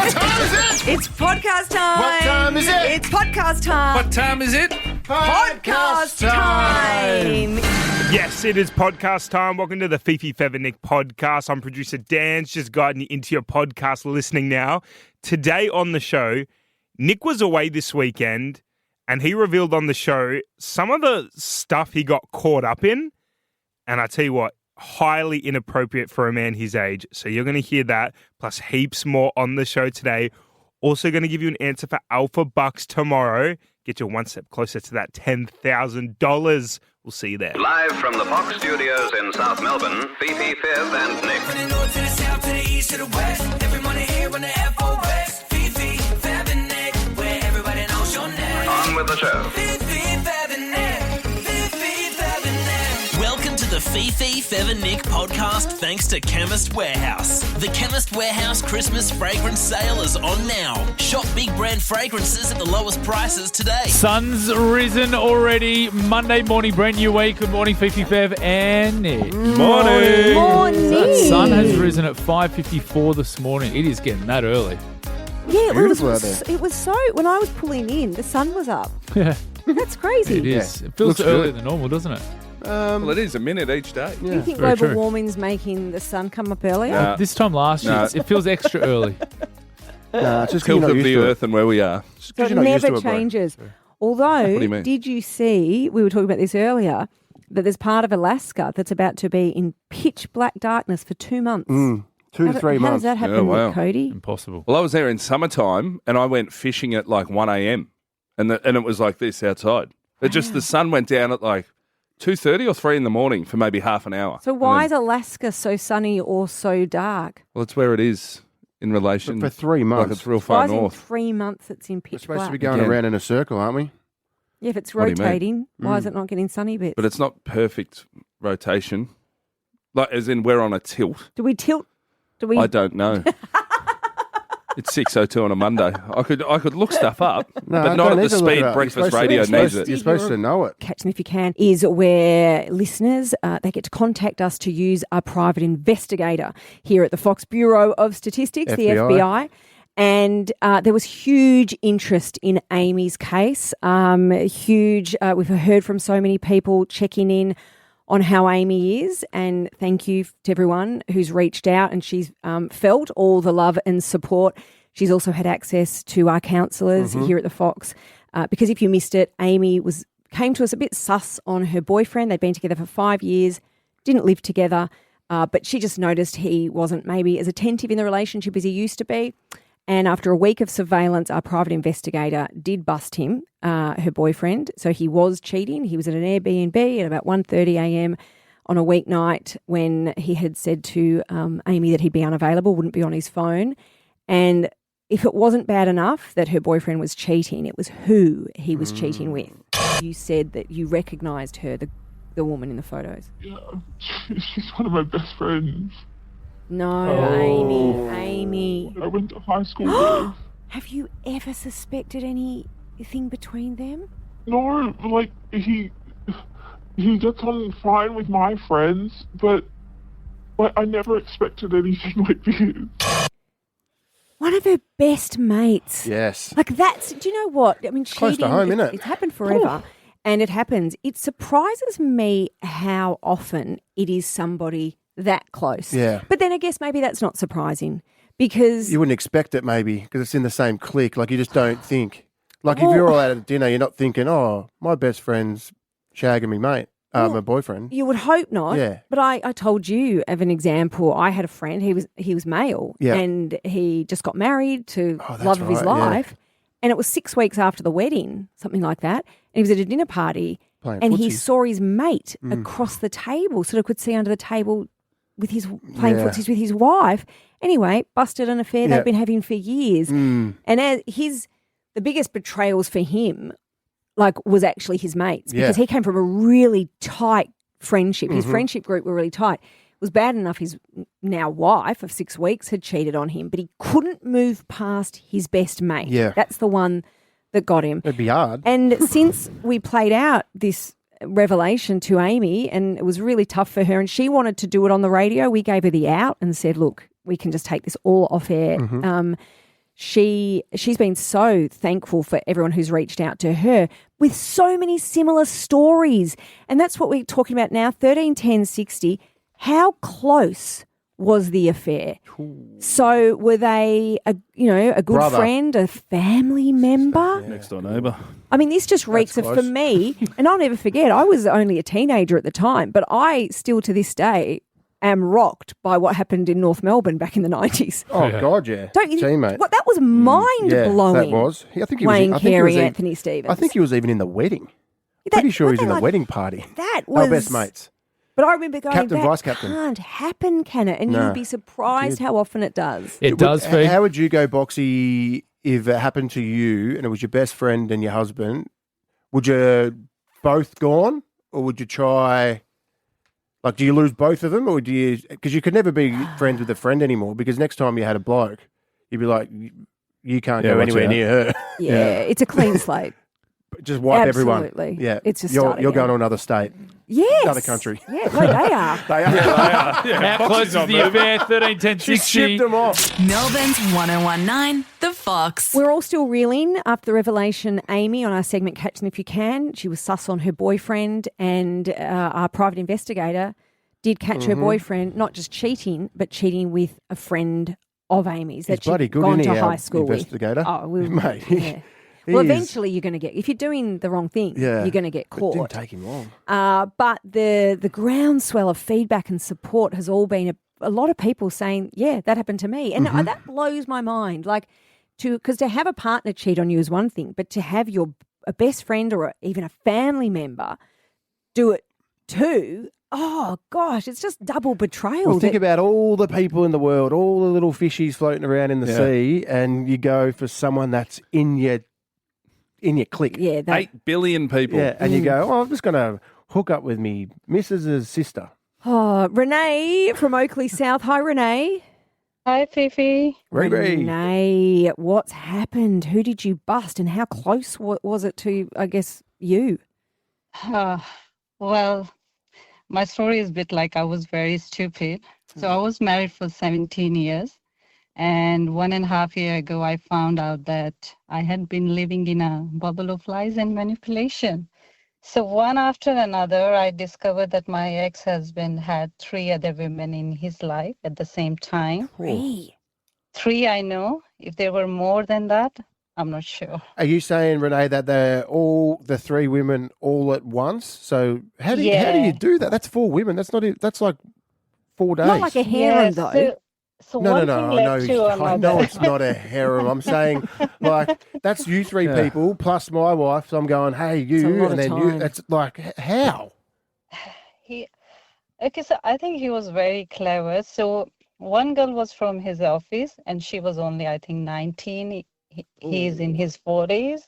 What time is it? It's podcast time. What time is it? It's podcast time. What time is it? Podcast time. Yes, it is podcast time. Welcome to the Fifi At Wicked podcast. I'm producer Dan's just guiding you into your podcast listening now. Today on the show, Nick was away this weekend and he revealed on the show some of the stuff he got caught up in. And I tell you what, highly inappropriate for a man his age. So you're going to hear that, plus heaps more on the show today. Also going to give you an answer for Alpha Bucks tomorrow. Get you one step closer to that $10,000. We'll see you there. Live from the Fox Studios in South Melbourne, Fifi, Fiv and Nick. From the north to the south to the east to the west, every morning here on the FOX. Fifi, Fiv and Nick, where everybody knows your name. On with the show. Fifi, Fiv and Nick. Fifi, Fiv and Nick. Welcome to the Fifi, Fiv and Nick podcast thanks to Chemist Warehouse. The Chemist Warehouse Christmas fragrance sale is on now. Shop big brand fragrances at the lowest prices today. Sun's risen already. Monday morning, brand new week. Good morning, Fifi, Fev and Nick. Morning. The sun has risen at 5:54 this morning. It is getting that early. Yeah, Beautiful out there. it was so, when I was pulling in, the sun was up. Yeah, That's crazy. it is. Yeah. It feels Looks earlier good. than normal, doesn't it? Well, it is a minute each day. Do you think very global true. warming's making the sun come up earlier? Nah. This time last year, No. it feels extra early. Nah, it's just 'cause Tilt you're of not the used to earth and where we are. It's 'cause So it you're not used never to it, bro. changes. Although, What do you mean? did you see, we were talking about this earlier, that there's part of Alaska that's about to be in pitch black darkness for 2 months. 2 to 3 How does months. that happen, Oh, wow. Cody? Impossible. Well, I was there in summertime and I went fishing at like 1 a.m. and it was like this outside. It just, the sun went down at like 2:30 or 3 in the morning for maybe half an hour. So why is Alaska so sunny or so dark? Well, it's where it is in relation. For 3 Like months. it's real Why far is in north. 3 months it's in We're pitch supposed black? to be going Again. around in a circle, aren't we? Yeah, if it's What do you mean? rotating, why is it not getting sunny bits? But it's not perfect rotation. Like, as in we're on a tilt. Do we tilt? Do we? I don't know. It's 6:02 on a Monday. I could look stuff up, No, but I not don't at need the to look it speed up. breakfast You're supposed to- radio you're needs supposed- it. You're supposed to know it. Catch Me If You Can is where listeners, they get to contact us to use a private investigator here at the Fox Bureau of Statistics, the FBI. And there was huge interest in Amy's case. Huge. We've heard from so many people checking in on how Amy is. And thank you to everyone who's reached out and she's felt all the love and support. She's also had access to our counsellors here at the Fox. Because if you missed it, Amy came to us a bit sus on her boyfriend. They'd been together for 5 years, didn't live together, but she just noticed he wasn't maybe as attentive in the relationship as he used to be. And after a week of surveillance, our private investigator did bust him, her boyfriend. So he was cheating. He was at an Airbnb at about 1:30 a.m. on a weeknight when he had said to Amy that he'd be unavailable, wouldn't be on his phone. And if it wasn't bad enough that her boyfriend was cheating, it was who he was cheating with. You said that you recognised her, the woman in the photos. Yeah, she's one of my best friends. No, Amy. I went to high school with. Have you ever suspected anything between them? No, like, he gets on fine with my friends, but I never expected anything like this. One of her best mates. Yes. Like that's, do you know what? I mean, close to cheating, home, innit? It's happened forever and it happens. It surprises me how often it is somebody that close. Yeah. But then I guess maybe that's not surprising because You wouldn't expect it maybe because it's in the same clique. Like you just don't think. Like if you're all out at dinner, you're not thinking, oh, my best friend's shagging me mate, my boyfriend. you would hope not. Yeah. But I told you of an example. I had a friend, he was male Yeah. and he just got married to Oh, that's love of his right, yeah. life. And it was 6 weeks after the wedding, something like that. And he was at a dinner party Playing and he footsies. saw his mate across the table, sort of could see under the table with his playing Yeah. footsies with his wife. Anyway, busted an affair Yeah. they've been having for years. And as the biggest betrayals for him, like, was actually his mates because Yeah. he came from a really tight friendship. His friendship group were really tight. It was bad enough his now wife of 6 weeks had cheated on him, but he couldn't move past his best mate. Yeah. That's the one that got him. It'd be hard. And since we played out this revelation to Amy, and it was really tough for her, and she wanted to do it on the radio, we gave her the out and said, look, we can just take this all off air. she's been so thankful for everyone who's reached out to her with so many similar stories. And that's what we're talking about now, 13, 10, 60. How close was the affair? So were they, a good Brother. friend, a family member? Next door neighbour. I mean, this just reeks of, for me, and I'll never forget, I was only a teenager at the time, but I still to this day am rocked by what happened in North Melbourne back in the 90s. Oh, God, yeah. Don't you Gee, mate. What, that was mind-blowing. That was. I think he Wayne was. I think he Carey, was Anthony Stevens. I think he was even in the wedding. Pretty sure he was in the wedding party. That was... Our best mates. But I remember going, Captain, that vice captain. can't happen, can it? And No. you'd be surprised how often it does. It does, Fee. How would you go, Boxy, if it happened to you and it was your best friend and your husband? Would you both gone, or would you try? Like, do you lose both of them, or do you? Because you could never be friends with a friend anymore. Because next time you had a bloke, you'd be like, you can't go watch anywhere out. near her. Yeah, it's a clean slate. Just wipe everyone. Absolutely. Yeah, It's just you're start going again. to another state, Yes. another country. Yeah, no, they are. They are. How close is the affair? 13, 10, She 60. shipped them off. Melbourne's 1019, The Fox. We're all still reeling after the revelation, Amy, on our segment Catch Them If You Can. She was sus on her boyfriend, and our private investigator did catch her boyfriend, not just cheating, but cheating with a friend of Amy's He's that bloody she'd good, gone isn't to he, high our school investigator? with. Oh, well, Mate, yeah. he Well, is- eventually you're going to get, if you're doing the wrong thing, you're going to get But it didn't caught. take him long. But the groundswell of feedback and support has all been a lot of people saying, yeah, that happened to me. And that blows my mind. Like, because to have a partner cheat on you is one thing, but to have a best friend or even a family member do it too, oh gosh, it's just double betrayal. Well, think about all the people in the world, all the little fishies floating around in the sea, and you go for someone that's in your clique. Yeah, 8 billion people. Yeah, and you go, oh, I'm just going to hook up with me Mrs.'s sister. Oh, Renee from Oakley South. Hi, Renee. Hi, Fifi. Renee, what's happened? Who did you bust, and how close was it to, I guess, you? Well, my story is a bit like I was very stupid. So I was married for 17 years. And 1.5 years ago, I found out that I had been living in a bubble of lies and manipulation. So one after another, I discovered that my ex-husband had 3 other women in his life at the same time. 3? 3, I know. If there were more than that, I'm not sure. Are you saying, Renee, that they're all the 3 women all at once? So how do you do that? That's 4 women. That's like 4 days. Not like a harem, though. So No, one no, thing no. led to I know another. it's not a harem. I'm saying, like, that's you 3 people plus my wife. So I'm going, hey, It's a you, lot and of then you. time. It's like, how? So I think he was very clever. So one girl was from his office, and she was only, I think, 19. He's in his 40s.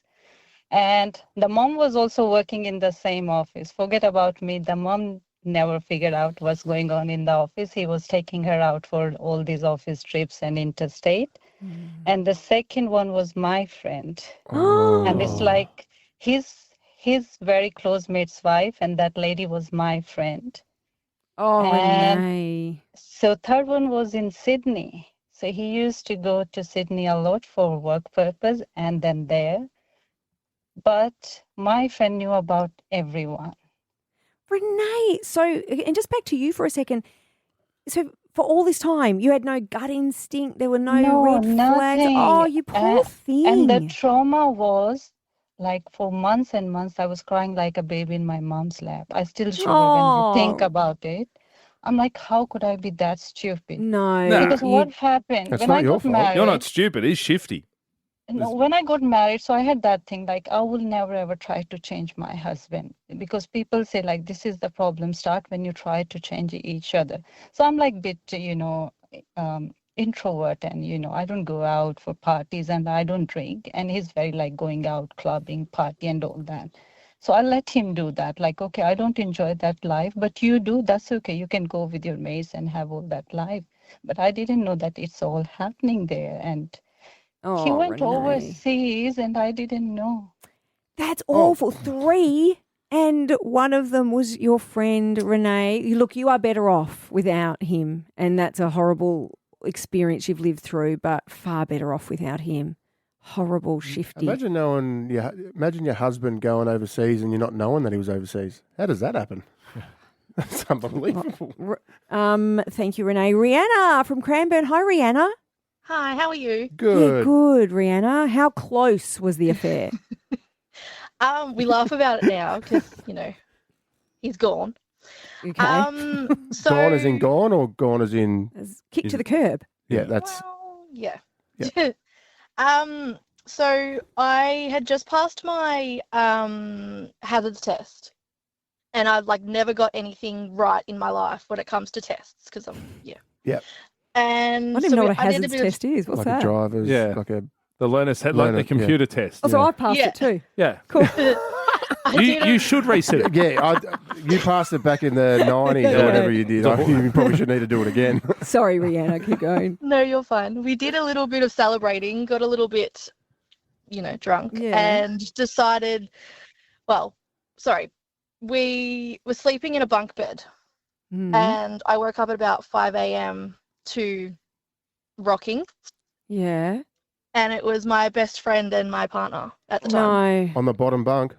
And the mom was also working in the same office. Forget about me. The mom never figured out what's going on in the office. He was taking her out for all these office trips and interstate. And the second one was my friend. And it's like his very close mate's wife, and that lady was my friend. Oh, And Renee. so third one was in Sydney. So he used to go to Sydney a lot for work purpose and then there. But my friend knew about everyone. Renee, so, and just back to you for a second. So for all this time, you had no gut instinct. There were no red flags. Nothing. Oh, you poor thing. And the trauma was like for months and months, I was crying like a baby in my mom's lap. I still shiver when I think about it. I'm like, how could I be that stupid? No. Because what happened That's when not I your got fault. married? You're not stupid. He's shifty. No, when I got married, so I had that thing like I will never ever try to change my husband, because people say like this is the problem start when you try to change each other. So I'm like bit introvert, and I don't go out for parties and I don't drink, and he's very like going out clubbing, party and all that. So I let him do that. Like, okay, I don't enjoy that life, but you do, that's okay. You can go with your mates and have all that life. But I didn't know that it's all happening there. And he went Renee. overseas and I didn't know. That's awful. 3, and one of them was your friend, Renee. Look, you are better off without him, and that's a horrible experience you've lived through, but far better off without him. Horrible, shifty. Imagine your husband going overseas and you're not knowing that he was overseas. How does that happen? That's unbelievable. Thank you, Renee. Rihanna from Cranbourne. Hi, Rihanna. Hi, how are you? Good. Yeah, good, Rihanna. How close was the affair? We laugh about it now because, he's gone. Okay. So Gone as in gone or gone as in... Kicked to the curb. Yeah, that's... yeah. Yeah. So I had just passed my hazards test, and I've never got anything right in my life when it comes to tests because Yeah. And I don't even know what a hazards test is. What's like that? a driver's... Yeah. Like a... The learner's head, like the computer test. Oh, so I passed it too. Yeah. Cool. You should reset it. Yeah, you passed it back in the 90s or whatever you did. You probably should need to do it again. Sorry, Rihanna, keep going. No, you're fine. We did a little bit of celebrating, got a little bit, drunk, and decided, we were sleeping in a bunk bed, and I woke up at about 5 a.m. to rocking. Yeah. And it was my best friend and my partner at the time. No. On the bottom bunk?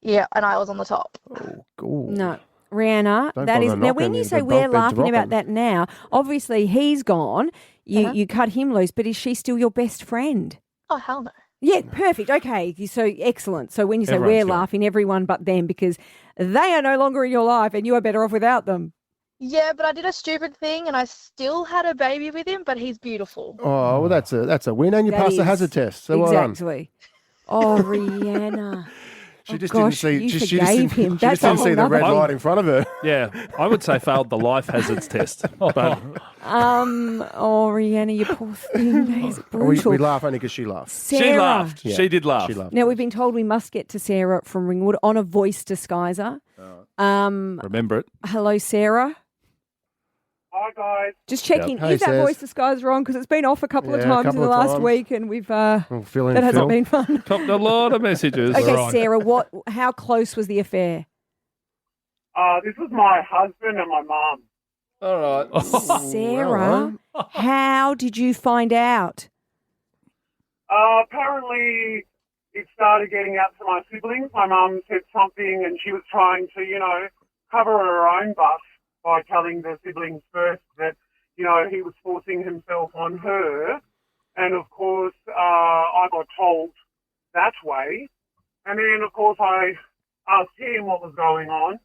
Yeah, and I was on the top. Oh, cool. No. Rihanna, Don't that is bother now. When knocking, you the say bunk we're bed's laughing about rocking. that now, obviously he's gone. You cut him loose, but is she still your best friend? Oh, hell no. Yeah, perfect. Okay, so excellent. So when you say Everyone's we're gone. laughing, everyone but them, because they are no longer in your life, and you are better off without them. Yeah, but I did a stupid thing, and I still had a baby with him, but he's beautiful. Oh, well, that's a win, and you That passed the is- hazard test. So well done. Exactly. Oh, Rihanna. She just gosh, didn't you see. She forgave just him. didn't, she That's just a didn't see the whole red nother- light in front of her. Yeah, I would say failed the life hazards test. But Oh, Rihanna, you poor thing. It's brutal. We laugh only because she laughed. Sarah. she laughed. Yeah. She did laugh. She laughed. Now, we've been told we must get to Sarah from Ringwood on a voice disguiser. Remember it. Hello, Sarah. Hi, guys. Just checking, Hey, is that Saz. voice disguise wrong? Because it's been off a couple of Yeah, a times in couple the of last times. week, and we've Oh, fill in, that hasn't Phil. been fun. Copped a lot of messages. Okay, Right. Sarah, how close was the affair? This was my husband and my mum. All right. Sarah, how did you find out? Apparently, it started getting out to my siblings. My mum said something, and she was trying to, cover her own butt by telling the siblings first that, he was forcing himself on her. And, of course, I got told that way. And then, of course, I asked him what was going on,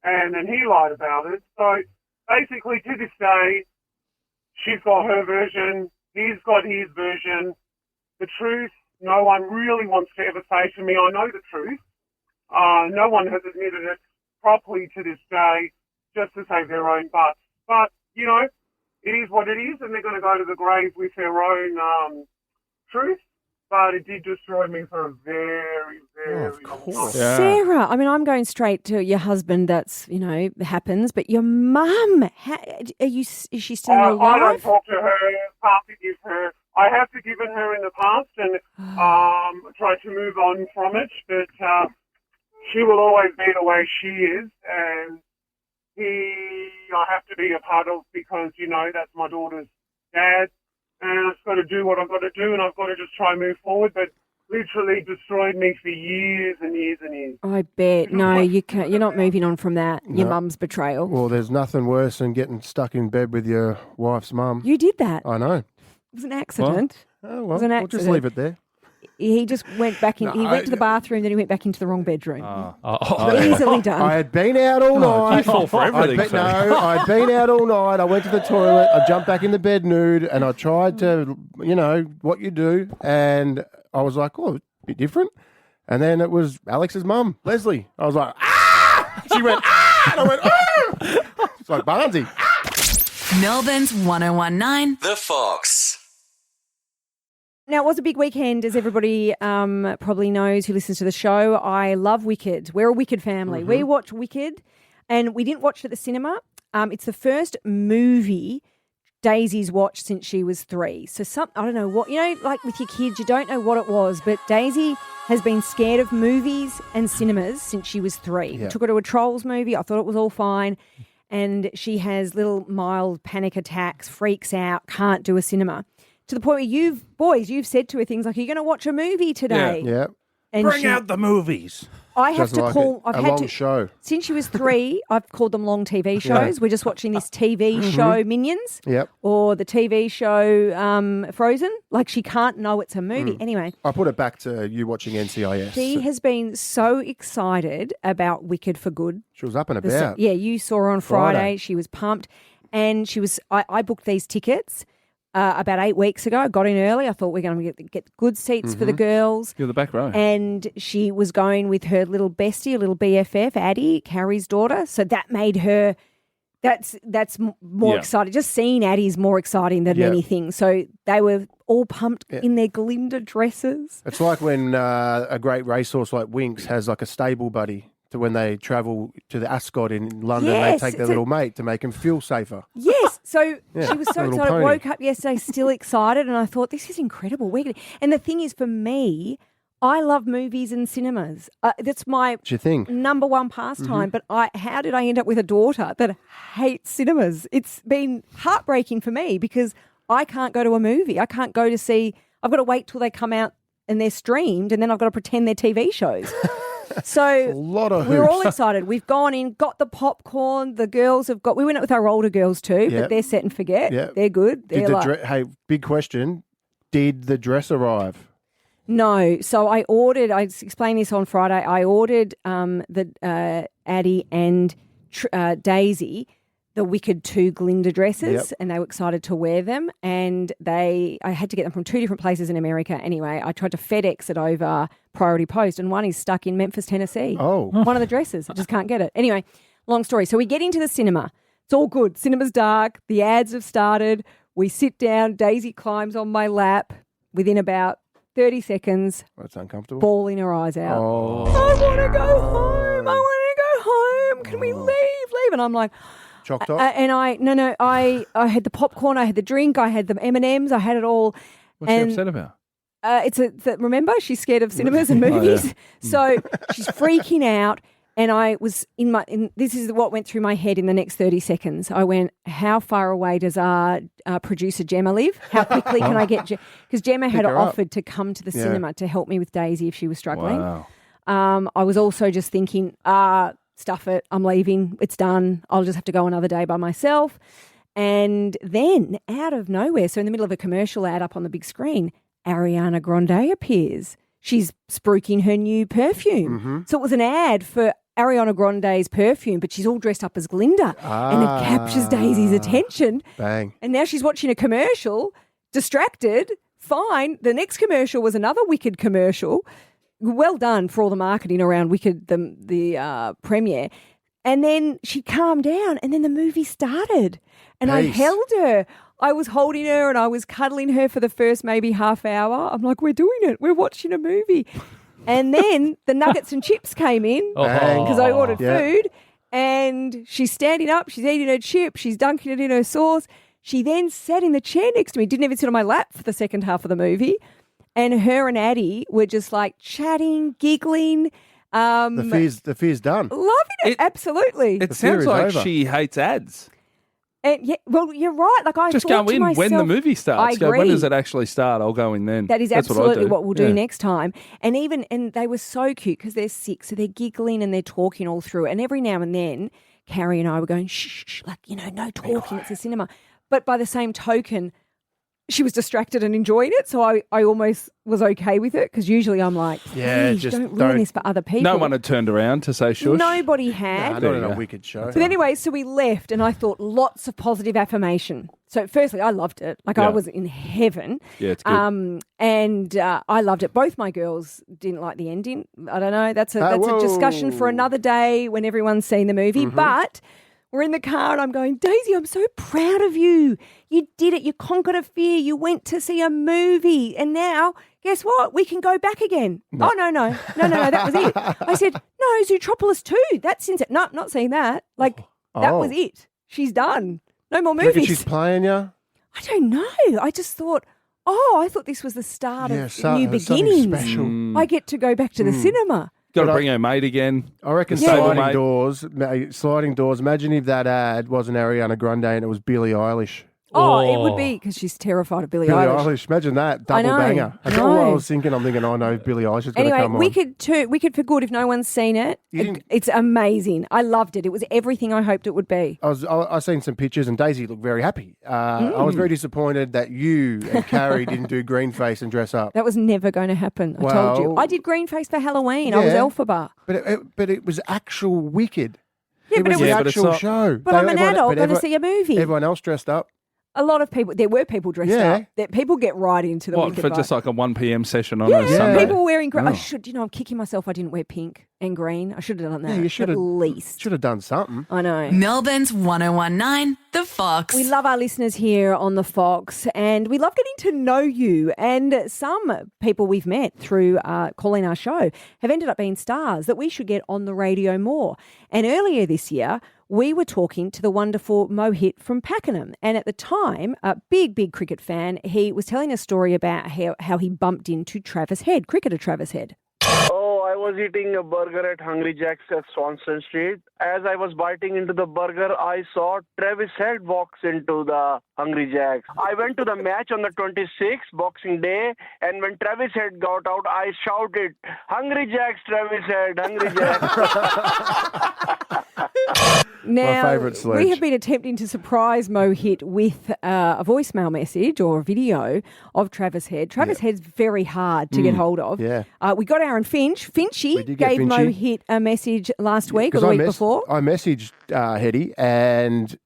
and then he lied about it. So, basically, to this day, she's got her version, he's got his version. The truth, no one really wants to ever say to me, I know the truth. No one has admitted it properly to this day, just to save their own butts. But, it is what it is, and they're going to go to the grave with their own truth. But it did destroy me for a very, very long time. Yeah. Sarah, I mean, I'm going straight to your husband. That's happens, but your mum, is she still in your I don't life? talk to her, can't forgive her. I have forgiven her in the past and tried to move on from it, but she will always be the way she is, and I have to be a part of because, that's my daughter's dad, and I've got to do what I've got to do, and I've got to just try and move forward, but literally destroyed me for years and years and years. I bet. No, you can't. You're not moving on from that. Your No. mum's betrayal. Well, there's nothing worse than getting stuck in bed with your wife's mum. You did that. I know. It was an accident. Oh, was well, an we'll just accident. leave it there. He just went back in. No, he went to the bathroom, then he went back into the wrong bedroom. Easily done. I had been out all night. you fall for everything, I'd Phil. I'd been out all night. I went to the toilet. I jumped back in the bed nude, and I tried to, what you do. And I was like, oh, a bit different. And then it was Alex's mum, Leslie. I was like, ah! She went, ah! And I went, ah! It's like Barnsey. Melbourne's 1019. The Fox. Now, it was a big weekend, as everybody probably knows who listens to the show. I love Wicked. We're a Wicked family. We watch Wicked, and we didn't watch it at the cinema. It's the first movie Daisy's watched since she was 3. So I don't know what, like with your kids, you don't know what it was, but Daisy has been scared of movies and cinemas since she was 3. Yeah. We took her to a Trolls movie. I thought it was all fine. and she has little mild panic attacks, freaks out, can't do a cinema. To the point where you've said to her things like, "Are you going to watch a movie today?" Yeah. And Bring out the movies. I have to call. I've a had long to show. since she was 3. I've called them long TV shows. We're just watching this TV show Minions, Yep. or the TV show Frozen. Like she can't know it's a movie. Anyway, I put it back to you watching NCIS. she has been so excited about Wicked for Good. She was up and about. Yeah, you saw her on Friday. Friday. She was pumped, and she was. I booked these tickets about 8 weeks ago. I got in early. I thought we're going to get good seats for the girls. You're the back row. And she was going with her little bestie, a little BFF, Addie, Carrie's daughter. So that made her. That's more exciting. Just seeing Addie's more exciting than anything. So they were all pumped in their Glinda dresses. It's like when a great racehorse like Winx has like a stable buddy to when they travel to the Ascot in London. Yes, they take their little mate to make him feel safer. Yes. So Yeah, she was so a little excited. pony. Woke up yesterday still excited, and I thought, this is incredible. And the thing is, for me, I love movies and cinemas. That's my What's your thing? number one pastime. But how did I end up with a daughter that hates cinemas? It's been heartbreaking for me because I can't go to a movie. I can't go to see. I've got to wait till they come out and they're streamed, and then I've got to pretend they're TV shows. So A lot of we're all hoops. excited. We've gone in, got the popcorn. The girls have got. We went with our older girls too, Yep. but they're set and forget. Yep. They're good. They're Did the like, hey, big question. Did the dress arrive? no. So I ordered. I explained this on Friday. I ordered the Addie and Daisy the Wicked 2 Glinda dresses, and they were excited to wear them. And I had to get them from 2 different places in America. Anyway, I tried to FedEx it over Priority Post, and one is stuck in Memphis, Tennessee. Oh. One of the dresses. I just can't get it. Anyway, long story. So we get into the cinema. It's all good. Cinema's dark. The ads have started. We sit down. Daisy climbs on my lap. Within about 30 seconds, That's uncomfortable. bawling her eyes out. Oh. I want to go home. I want to go home. Can we leave? And I'm like, Chocked up? I had the popcorn, I had the drink, I had the M&Ms, I had it all. What's she upset about? Remember, she's scared of cinemas and movies. So she's freaking out. And I was this is what went through my head in the next 30 seconds. I went, how far away does our producer Gemma live? How quickly can I get because Gemma had her up. offered to come to the cinema to help me with Daisy if she was struggling. Wow. I was also just thinking, stuff it, I'm leaving, it's done. I'll just have to go another day by myself. And then out of nowhere, so in the middle of a commercial ad up on the big screen, Ariana Grande appears. She's spruiking her new perfume. So it was an ad for Ariana Grande's perfume, but she's all dressed up as Glinda. And it captures Daisy's attention. Bang. And now she's watching a commercial, distracted, fine. The next commercial was another Wicked commercial. Well done for all the marketing around Wicked, the premiere. And then she calmed down, and then the movie started. And I Peace. held her. I was holding her, and I was cuddling her for the first maybe half hour. I'm like, we're doing it. We're watching a movie. And then the nuggets and chips came in Bang. because I ordered Yeah. food. And she's standing up. She's eating her chip. She's dunking it in her sauce. She then sat in the chair next to me. Didn't even sit on my lap for the second half of the movie. And her and Addie were just like chatting, giggling. The fear's done. Loving it. Absolutely. It The fear sounds is like over. she hates ads. And yeah, well, you're right. Like I Just thought go to in myself, when the movie starts. I Go, agree. when does it actually start? I'll go in then. That is That's absolutely what, I do. what we'll do Yeah. next time. And they were so cute because they're 6, so they're giggling and they're talking all through it. And every now and then, Carrie and I were going, shh, shh, like, no talking, it's a cinema. But by the same token, she was distracted and enjoying it, so I almost was okay with it because usually I'm like, Yeah, please just don't ruin don't- this for other people. No one had turned around to say shush. Nobody Nah, had. not There in you a go. Wicked show. But anyway, so we left and I thought lots of positive affirmation. So firstly, I loved it. Like I Yeah. was in heaven. Yeah, it's good. And I loved it. Both my girls didn't like the ending. I don't know. That's a discussion for whoa. another day when everyone's seen the movie. But we're in the car and I'm going, Daisy, I'm so proud of you. You did it. You conquered a fear. You went to see a movie. And now, guess what? We can go back again. Oh, no. That was it. I said, no, Zootropolis 2. That's since it. No, not seeing that. Like, that was it. She's done. No more Do you reckon movies. she's playing you? I don't know. I just thought, I thought this was the start of new something beginnings. special. I get to go back to the cinema. Got to bring her mate again. I reckon sliding doors. Imagine if that ad wasn't Ariana Grande and it was Billie Eilish. Oh, it would be because she's terrified of Billie Eilish. Imagine that double banger. That's all I was thinking. I'm thinking, oh no, Billie Eilish is going to come on. Wicked for Good. If no one's seen it, it's amazing. I loved it. It was everything I hoped it would be. I seen some pictures and Daisy looked very happy. I was very disappointed that you and Carrie didn't do green face and dress up. That was never going to happen. I told you. I did green face for Halloween. I was Elphaba. But it was actual Wicked. Yeah, but it was an actual show. But I'm an adult going to see a movie. Everyone else dressed up. A lot of people, there were people dressed up. That people get right into the Wicked for vibe. just like a 1 p.m. session on a Sunday? People wearing green. I'm kicking myself I didn't wear pink and green. I should have done that. Yeah, you should at have. least. Should have done something. I know. Melbourne's 1019, The Fox. We love our listeners here on The Fox and we love getting to know you. And some people we've met through calling our show have ended up being stars that we should get on the radio more. And earlier this year, we were talking to the wonderful Mohit from Pakenham. And at the time, a big cricket fan, he was telling a story about how he bumped into Travis Head, cricketer Travis Head. Oh, I was eating a burger at Hungry Jack's at Swanson Street. As I was biting into the burger, I saw Travis Head walks into the Hungry Jack's. I went to the match on the 26th, Boxing Day, and when Travis Head got out, I shouted, "Hungry Jack's, Travis Head, Hungry Jack's." Now, we have been attempting to surprise Mohit with a voicemail message or a video of Travis Head. Travis Head's very hard to get hold of. Yeah. We got Aaron Finch. Finchy gave Mohit a message last week or the week before. I messaged Heady and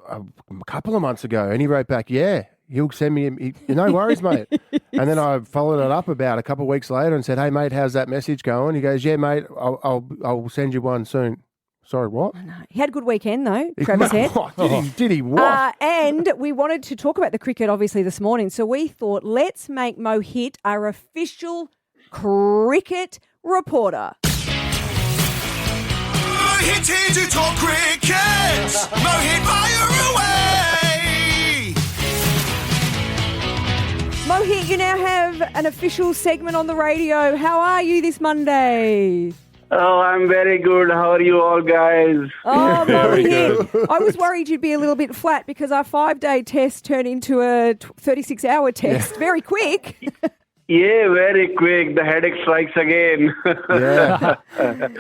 a couple of months ago, and he wrote back, he'll send me, no worries, mate. And then I followed it up about a couple of weeks later and said, hey, mate, how's that message going? He goes, yeah, mate, I'll send you one soon. Sorry, what? Oh, no. He had a good weekend, though, Travis Head. Did he what? And we wanted to talk about the cricket, obviously, this morning. So we thought, let's make Mohit our official cricket reporter. Mohit here to talk cricket. Mohit, fire away. Mohit, you now have an official segment on the radio. How are you this Monday? Oh, I'm very good. How are you all, guys? Oh, Mohit. I was worried you'd be a little bit flat because our 5-day test turned into a 36-hour test very quick. Yeah, very quick. The headache strikes again.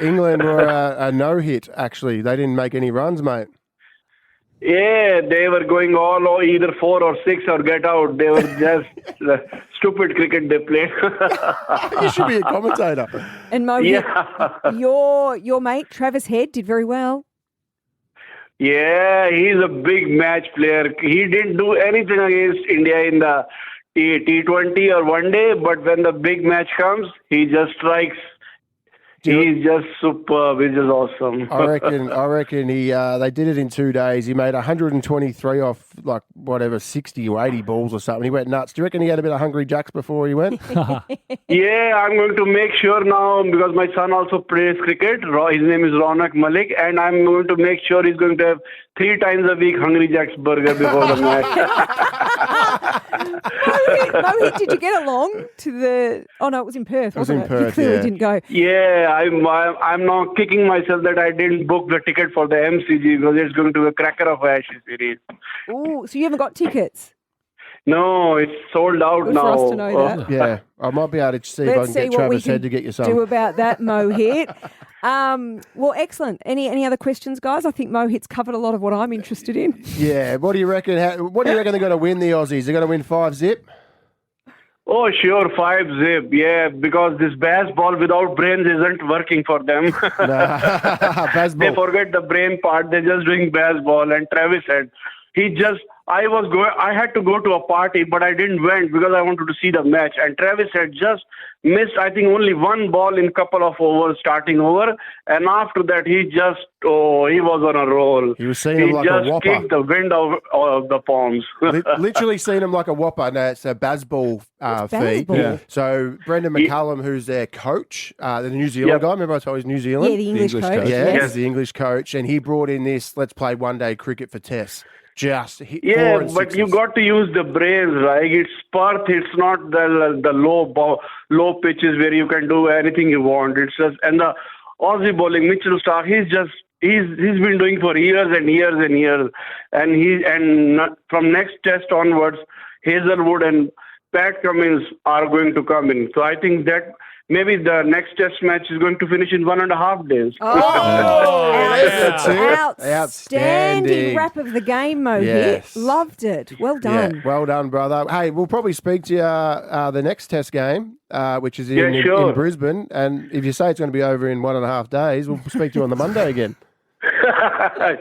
England were a no-hit, actually. They didn't make any runs, mate. Yeah, they were going all either 4 or 6 or get out. They were just stupid cricket they played. You should be a commentator. And Mohit, your mate Travis Head did very well. Yeah, he's a big match player. He didn't do anything against India in the T20 or one day, but when the big match comes, he just strikes. He's just superb. He's just awesome. I reckon they did it in 2 days. He made 123 off 60 or 80 balls or something. He went nuts. Do you reckon he had a bit of Hungry Jacks before he went? Yeah, I'm going to make sure now because my son also plays cricket. His name is Ronak Malik, and I'm going to make sure he's going to have 3 times a week Hungry Jack's burger before the match. Mohit, did you get along to the? Oh no, it was in Perth. Wasn't it? You clearly didn't go. Yeah, I'm now kicking myself that I didn't book the ticket for the MCG because it's going to be a cracker of Ashes series. Oh, so you haven't got tickets? No, it's sold out Good now. for us to know that. Yeah, I might be able to see if I can get Travis Head to get you some. Do about that, Mohit. Well, excellent. Any other questions, guys? I think Mohit's covered a lot of what I'm interested in. Yeah. What do you reckon? What do you reckon they're going to win the Aussies? They're going to win 5-0? Oh, sure, 5-0. Yeah, because this baseball without brains isn't working for them. They forget the brain part. They're just doing baseball. And Travis Head, I had to go to a party, but I didn't went because I wanted to see the match. And Travis had just missed, I think, only one ball in couple of overs starting over. And after that, he was on a roll. He was seeing him like a whopper. He just kicked the wind out of the palms. Literally seen him like a whopper. No, it's a baseball feed. Yeah. So Brendan McCullum, who's their coach, the New Zealand guy. Remember I told you he's New Zealand? Yeah, the English coach. Yeah, he's the English coach. And he brought in this, let's play one-day cricket for tests. just hit four Yeah, and but you sixes. got to use the brains, right? It's Perth. It's not the low pitches where you can do anything you want. It's just and the Aussie bowling, Mitchell Starc. He's been doing for years and years and years, and from next test onwards, Hazelwood and Pat Cummins are going to come in. So I think that maybe the next test match is going to finish in 1.5 days. Outstanding wrap of the game, Mohit. Yes. Loved it. Well done. Yeah, well done, brother. Hey, we'll probably speak to you the next test game, which is in Brisbane. And if you say it's going to be over in 1.5 days, we'll speak to you on the Monday again.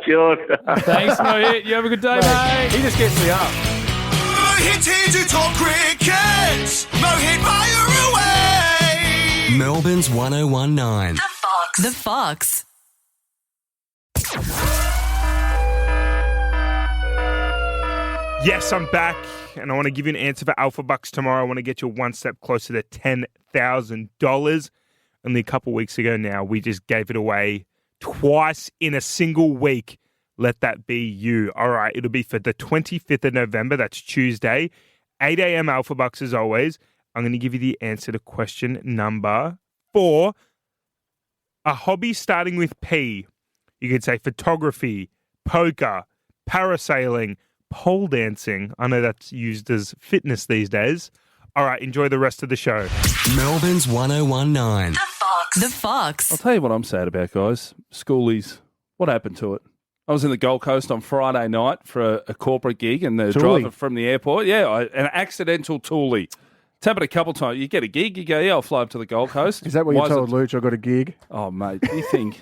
Sure. Thanks, Mohit. You have a good day, mate. He just gets me up. Mohit's here to talk cricket. Mohit fire away. Melbourne's 1019. The Fox. Yes, I'm back, and I want to give you an answer for Alpha Bucks tomorrow. I want to get you one step closer to $10,000. Only a couple weeks ago now, we just gave it away twice in a single week. Let that be you. All right, it'll be for the 25th of November. That's Tuesday, 8 a.m. Alpha Bucks as always. I'm going to give you the answer to question number 4. A hobby starting with P. You could say photography, poker, parasailing, pole dancing. I know that's used as fitness these days. All right, enjoy the rest of the show. Melbourne's 1019. The Fox. I'll tell you what I'm sad about, guys. Schoolies. What happened to it? I was in the Gold Coast on Friday night for a corporate gig, and the driver from the airport, an accidental toolie. It's happened a couple of times. You get a gig, you go, I'll fly up to the Gold Coast. Is that what you told Luch? I got a gig. Oh, mate, do you think?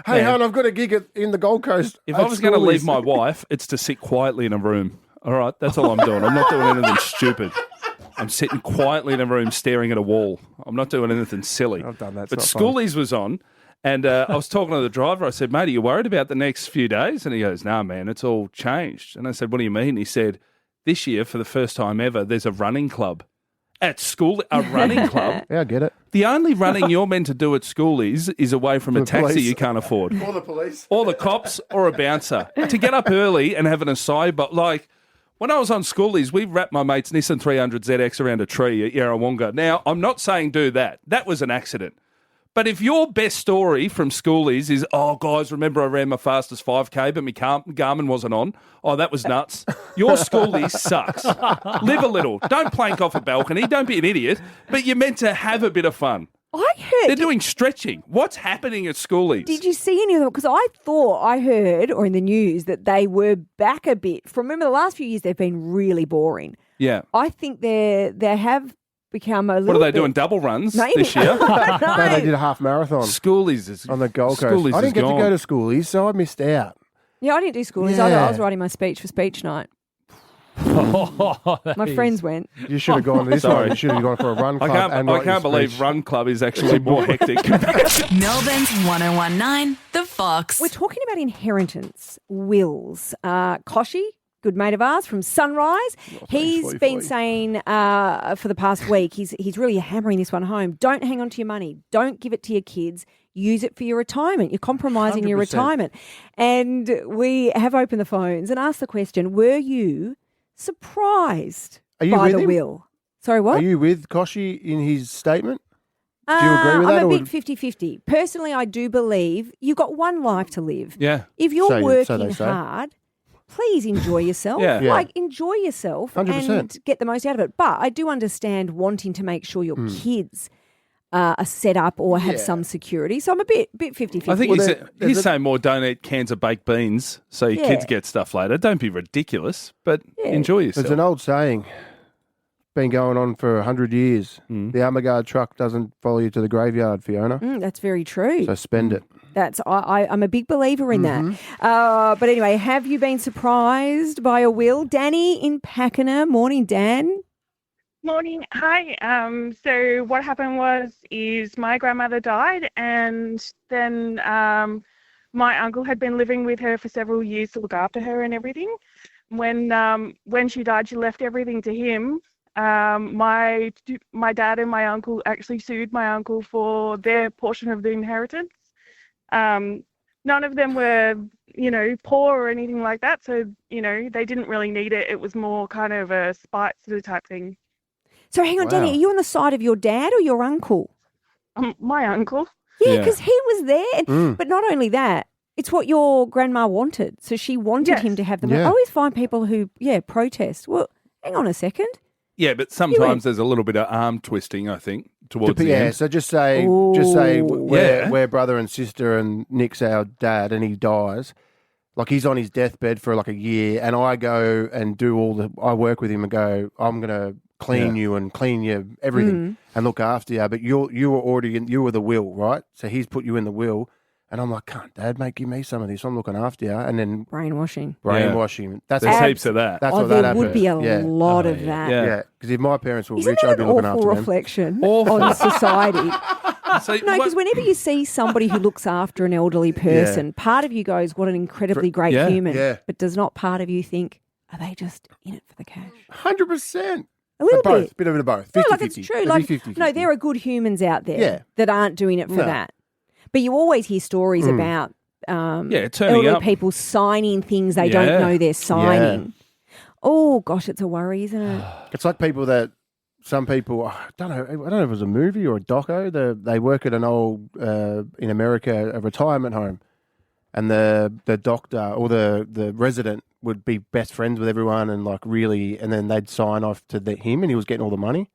Hey, hon, I've got a gig in the Gold Coast. If I was going to leave my wife, it's to sit quietly in a room. All right, that's all I'm doing. I'm not doing anything stupid. I'm sitting quietly in a room staring at a wall. I'm not doing anything silly. I've done that. But Schoolies was on, and I was talking to the driver. I said, mate, are you worried about the next few days? And he goes, nah, man, it's all changed. And I said, what do you mean? He said, this year, for the first time ever, there's a running club. At school, a running club? Yeah, I get it. The only running you're meant to do at Schoolies is away from a taxi police. you can't afford. Or the police. Or the cops, or a bouncer. To get up early and have an acai, but like, when I was on Schoolies, we wrapped my mate's Nissan 300 ZX around a tree at Yarrawonga. Now, I'm not saying do that. That was an accident. But if your best story from Schoolies is, oh, guys, remember I ran my fastest 5K, but my Garmin wasn't on. Oh, that was nuts. Your Schoolies sucks. Live a little. Don't plank off a balcony. Don't be an idiot. But you're meant to have a bit of fun. I heard they're doing stretching. What's happening at Schoolies? Did you see any of them? Because I thought I heard, or in the news, that they were back a bit. Remember, the last few years they've been really boring. Yeah. I think they have become a little. What are they bit... doing? Double runs Maybe. this year? No, they did a half marathon. Schoolies is on the Gold Coast. Schoolies I didn't get gone. to go to Schoolies, so I missed out. Yeah, I didn't do Schoolies. Yeah. I was writing my speech for speech night. My friends went. You should have gone to this one. You should have gone for a run club. I can't believe Run Club is actually more hectic. Melbourne's 1019, The Fox. We're talking about inheritance wills. Kochie, good mate of ours from Sunrise, he's been saying for the past week, he's really hammering this one home. Don't hang on to your money. Don't give it to your kids. Use it for your retirement. You're compromising 100%. your retirement. And we have opened the phones and asked the question, were you surprised Are you by with the him? will? Sorry, what? Are you with Kochie in his statement? Do you agree with that? I'm a or- bit 50-50. Personally, I do believe you've got one life to live. Yeah. If you're So they working say. hard, please enjoy yourself. Yeah. Yeah. Like, enjoy yourself 100%. and get the most out of it. But I do understand wanting to make sure your kids are set up or have some security. So I'm a bit 50-50. I think Well, he's saying more don't eat cans of baked beans so your kids get stuff later. Don't be ridiculous, but enjoy yourself. There's an old saying, been going on for 100 years. The Armaguard truck doesn't follow you to the graveyard, Fiona. That's very true. So spend it. I'm a big believer in that. But anyway, have you been surprised by a will? Danny in Pakenham. Morning, Dan. Morning. Hi. So what happened is my grandmother died, and then my uncle had been living with her for several years to look after her and everything. When she died, she left everything to him. My dad and my uncle actually sued my uncle for their portion of the inheritance. none of them were, poor or anything like that. So, they didn't really need it. It was more kind of a spite sort of type thing. So hang on, Danny, are you on the side of your dad or your uncle? My uncle. Yeah, because he was there. But not only that, it's what your grandma wanted. So she wanted him to have them. I always find people who, protest. Well, hang on a second. Yeah, but sometimes there's a little bit of arm twisting, I think, towards the end. So just say we're brother and sister and Nick's our dad and he dies. Like he's on his deathbed for like a year and I go and do I work with him and go, I'm going to clean you and clean you everything and look after you. But you were the will, right? So he's put you in the will. And I'm like, can't Dad, mate, give me some of this. I'm looking after you. And then brainwashing. There's heaps of that. That's what that happens. There would be a lot of that. Yeah, because if my parents were Isn't rich, that I'd be looking after awful them. reflection on society? No, because whenever you see somebody who looks after an elderly person, part of you goes, what an incredibly great human. Yeah. But does not part of you think, are they just in it for the cash? 100%. A little bit. Bit of both. 50-50. No, like it's true. Like, 50-50. No, there are good humans out there that aren't doing it for that. But you always hear stories about elderly people signing things they don't know they're signing. Oh, gosh, it's a worry, isn't it? It's like some people, I don't know if it was a movie or a doco, they work at an old, in America, a retirement home. And the doctor or the resident would be best friends with everyone and and then they'd sign off to him and he was getting all the money.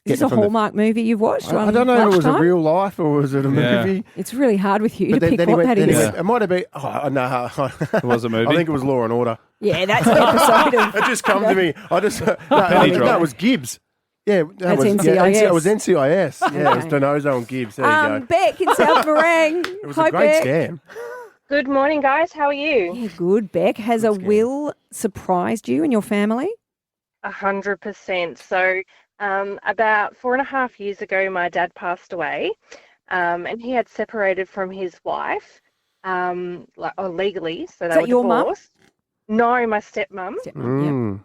Is this a Hallmark movie you've watched? I don't know if it was a real life or was it a movie. It's really hard with you to pick what that is. It might have been. Oh, no. It was a movie? I think it was Law and Order. Yeah, that's the episode of... It just come to me. That was Gibbs. Yeah, that's NCIS. It was NCIS. Yeah, it was Donoso and Gibbs. There you go. Beck in South Morang. It was a great scam. Good morning, guys. How are you? Yeah, good, Beck. Has a will surprised you and your family? 100%. So about 4.5 years ago, my dad passed away and he had separated from his wife legally. So they were your divorced. No, my stepmom.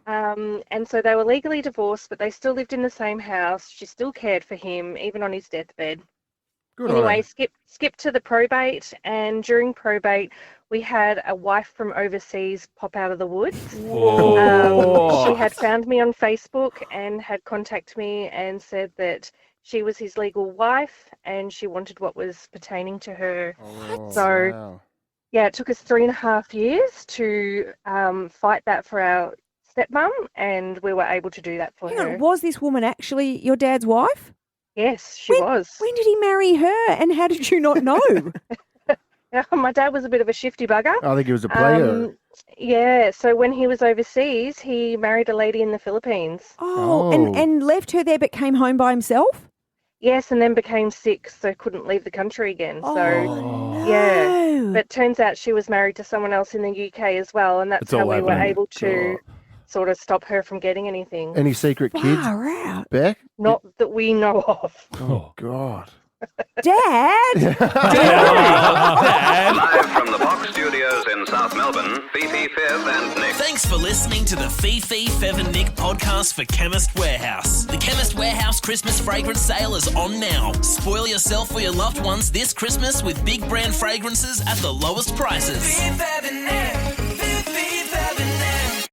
And so they were legally divorced, but they still lived in the same house. She still cared for him, even on his deathbed. Good anyway, skip to the probate, and during probate, we had a wife from overseas pop out of the woods. She had found me on Facebook and had contacted me and said that she was his legal wife and she wanted what was pertaining to her. Yeah, it took us 3.5 years to fight that for our stepmom, and we were able to do that for her. Was this woman actually your dad's wife? Yes, she was. When did he marry her, and how did you not know? My dad was a bit of a shifty bugger. I think he was a player. Yeah, so when he was overseas, he married a lady in the Philippines. And left her there but came home by himself? Yes, and then became sick, so couldn't leave the country again. Yeah. But turns out she was married to someone else in the UK as well, and that's how we were able to sort of stop her from getting anything. Any secret kids? Far out. Beck? Not that we know of. Oh, God. Dad! Live from the Fox Studios in South Melbourne, Fifi, Fev and Nick. Thanks for listening to the Fifi, Fev and Nick podcast for Chemist Warehouse. The Chemist Warehouse Christmas fragrance sale is on now. Spoil yourself or your loved ones this Christmas with big brand fragrances at the lowest prices. Fifi, Fev and Nick.